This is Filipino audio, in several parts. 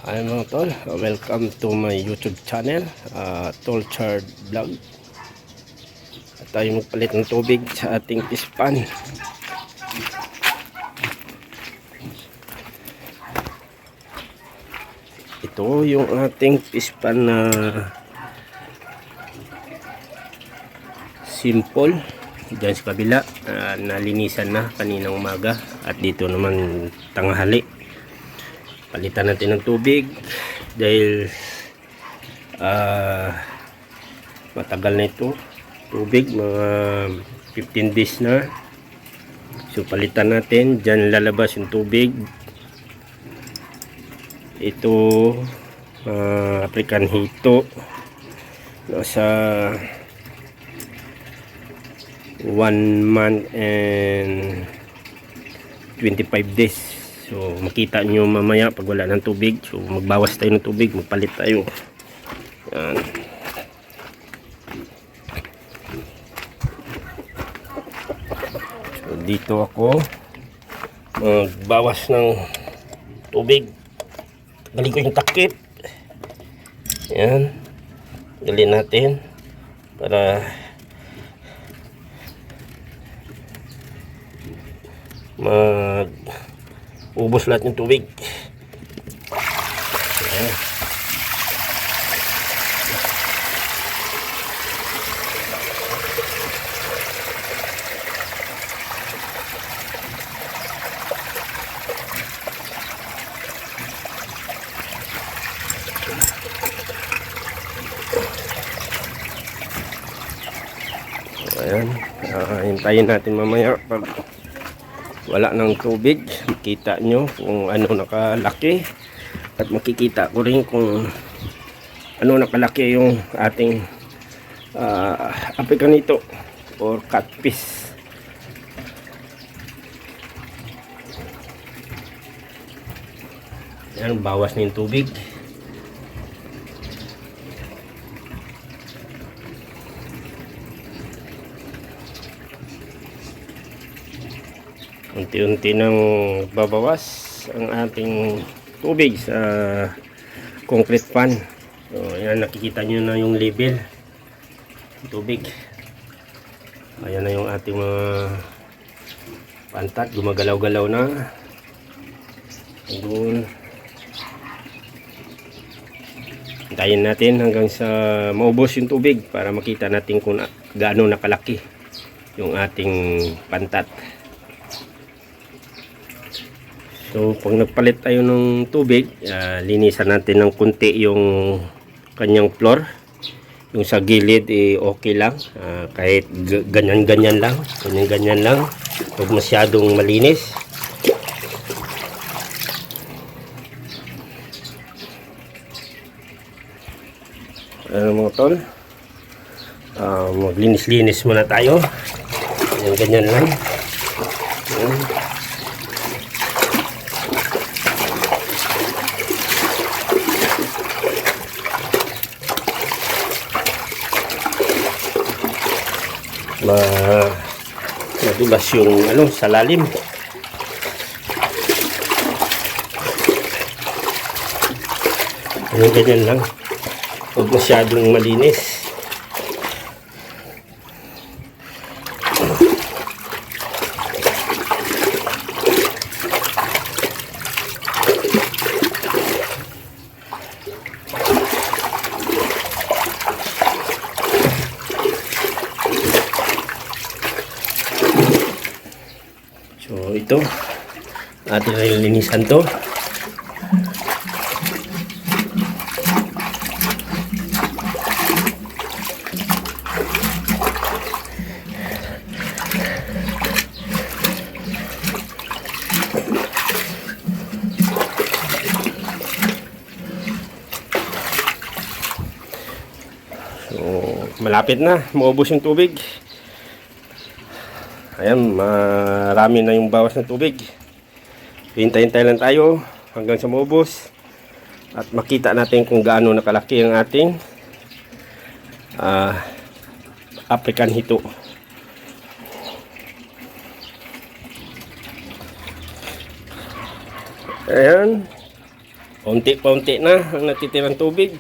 Hi mga tol, welcome to my YouTube channel, Tol Chard Vlog. At tayo magpalit ng tubig sa ating fish pan. Ito yung ating fish pan na simple. Diyan sa kabila, nalinisan na kaninang umaga. At dito naman tanghali. Palitan natin ng tubig dahil matagal na ito tubig, mga 15 days na. So palitan natin, dyan lalabas yung tubig. Ito African Hito, nasa 1 month and 25 days. So makita nyo mamaya pag wala ng tubig. So magbawas tayo ng tubig, magpalit tayo. Yan. So dito ako magbawas ng tubig. Gali ko yung takip. Yan. Gali natin para ubos lahat ng tubig. Ayan. Ayan. Hintayin natin mamaya pag wala ng tubig. Makita nyo kung ano nakalaki, at makikita ko rin kung ano nakalaki yung ating African Hito or catfish. Yan, bawas na yung tubig. Unti-unti nang babawas ang ating tubig sa concrete pan. So ayan, nakikita nyo na yung level ng tubig. Ayan na yung ating mga pantat, gumagalaw-galaw na doon. Hintayin natin hanggang sa maubos yung tubig para makita natin kung gaano nakalaki yung ating pantat. So pag nagpalit tayo ng tubig, linisan natin ng kunti yung kanyang floor. Yung sa gilid okay lang, kahit ganyan-ganyan lang, ganyan-ganyan lang, huwag masyadong malinis. Mga tol, maglinis-linis muna tayo. Ganyan-ganyan lang. Madulas yung sa lalim. Ganyan lang, huwag masyadong malinis. So ito, ating nilinisan to. So malapit na maubos yung tubig. Ayan, marami na yung bawas ng tubig. Hintay-hintay lang tayo hanggang sa maubos at makita natin kung gaano nakalaki ang ating African Hito. Ayan, paunti-paunti na ang natitirang tubig.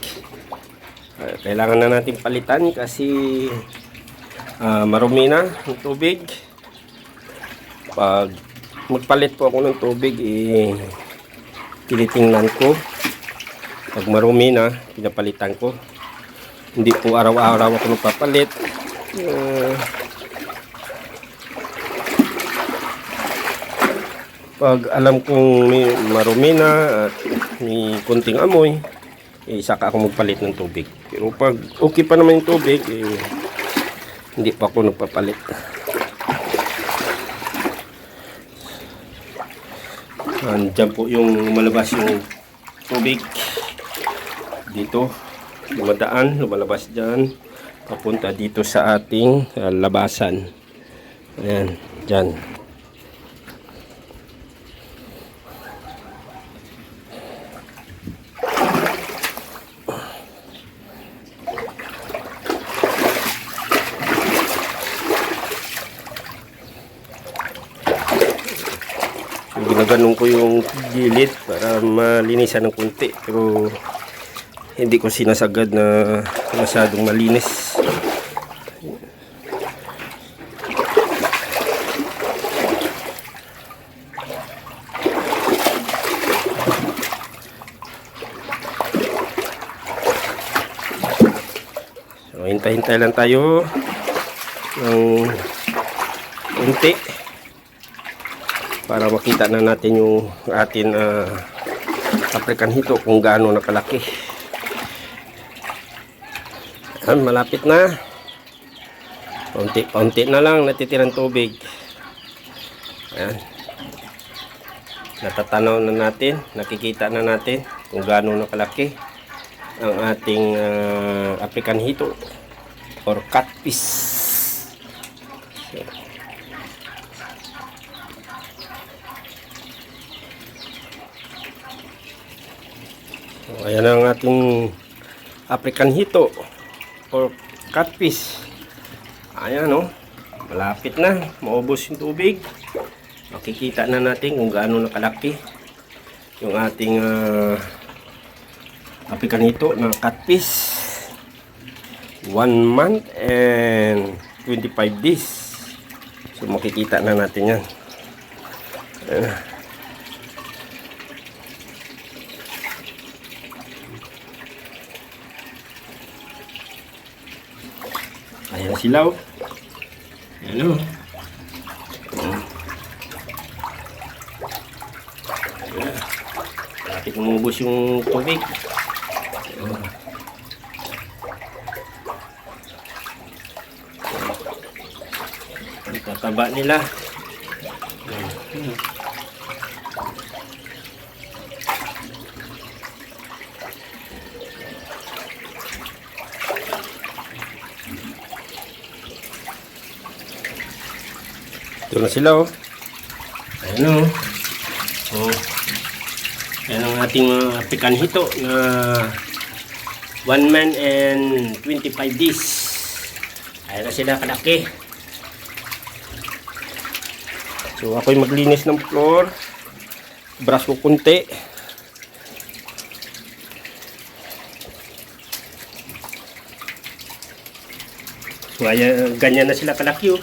Kailangan na natin palitan kasi marumi na ang tubig. Pag magpalit po ako ng tubig, tinitingnan ko. Pag marumi na, pinapalitan ko. Hindi po araw-araw ako nagpapalit. Pag alam kong may marumi na at may kunting amoy, saka ako magpalit ng tubig. Pero pag okay pa naman yung tubig, hindi pa ako nagpapalit. Diyan po yung lumalabas yung tubig. Dito, lumalabas dyan. Papunta dito sa ating labasan. Ayan, dyan. Ginaganon ko yung gilid para malinisan ng kunti, pero hindi ko sinasagad na masyadong malinis. So hintay-hintay lang tayo ng kunti para makita na natin yung ating African hito kung gaano nakalaki. Ayan, malapit na. Paunti-paunti na lang natitirang tubig. Ayan. Natatanaw na natin, nakikita na natin kung gaano nakalaki ang ating African hito or catfish. So, ayan ang ating African hito or catfish. Ayan, oh, malapit na maubos yung tubig. Makikita na natin kung gaano nakalaki yung ating African hito na catfish. 1 month and 25 days. So makikita na natin yan. Ayan sila, oh. Ayan, oh. Lapit umubos yung tubig. Ang tataba nila. Ito na sila, oh. Ayan, oh. Oh. Ayan ang ating African hito na 1 month and 25 days. Ayan na sila kalaki. So ako'y maglinis ng floor. Brush ko kunti. So ayan, ganyan na sila kalaki, oh.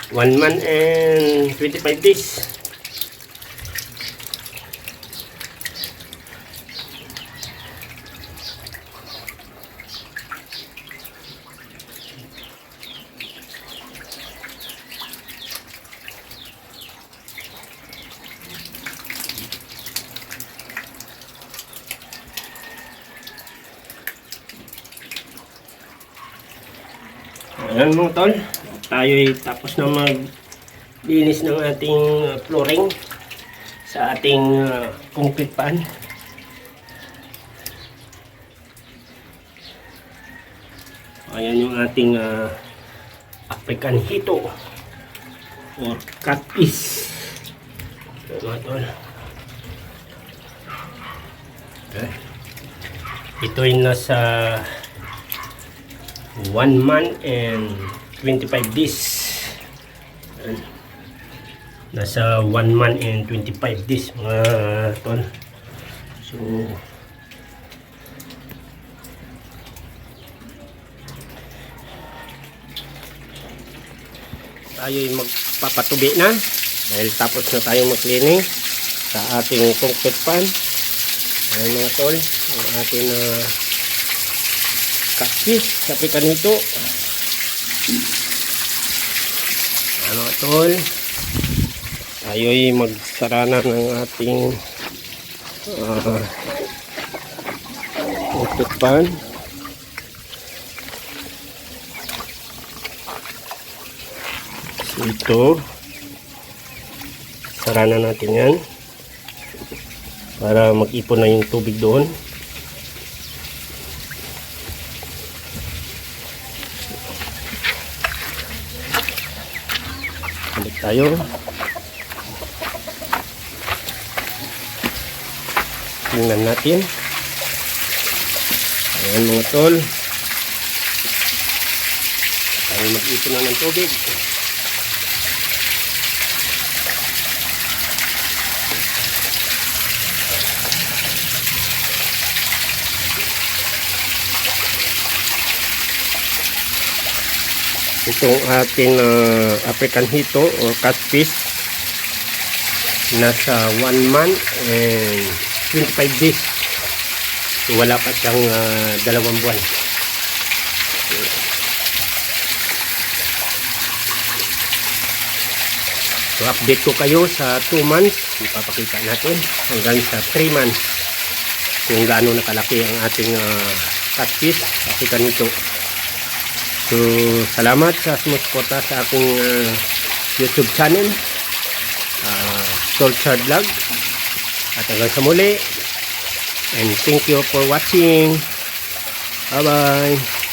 1 month and 25 days. Ayan mga tol, tayo ay tapos na maglinis ng ating flooring sa ating concrete pan. Ayan yung ating African hito or catfish. Mga tol. Okay. Ito ay nasa 1 month and 25 days. Ayan. Nasa 1 month and 25 days mga tol. So tayo'y magpapatubi na dahil tapos na tayong mag-cleaning sa ating concrete pan. Ayan mga tol, ang ating catfish sa pikanito. Ayan mga tol, tayo'y magsarana ng ating concrete pan. So ito, sarana natin yan para mag-ipon na yung tubig doon. Balik tayo. Tingnan natin. Ayan mga tol, tayo mag-ipon na ng tubig. Itong ating African hito o catfish nasa 1 month and 25 days. So, wala pa siyang 2 buwan. So update ko kayo sa 2 months, ipapakita natin hanggang sa 3 months kung gaano nakalaki ang ating catfish African hito. So, salamat sa sumusuporta sa aking YouTube channel, Tortured Vlog. At hanggang sa muli. And thank you for watching. Bye-bye.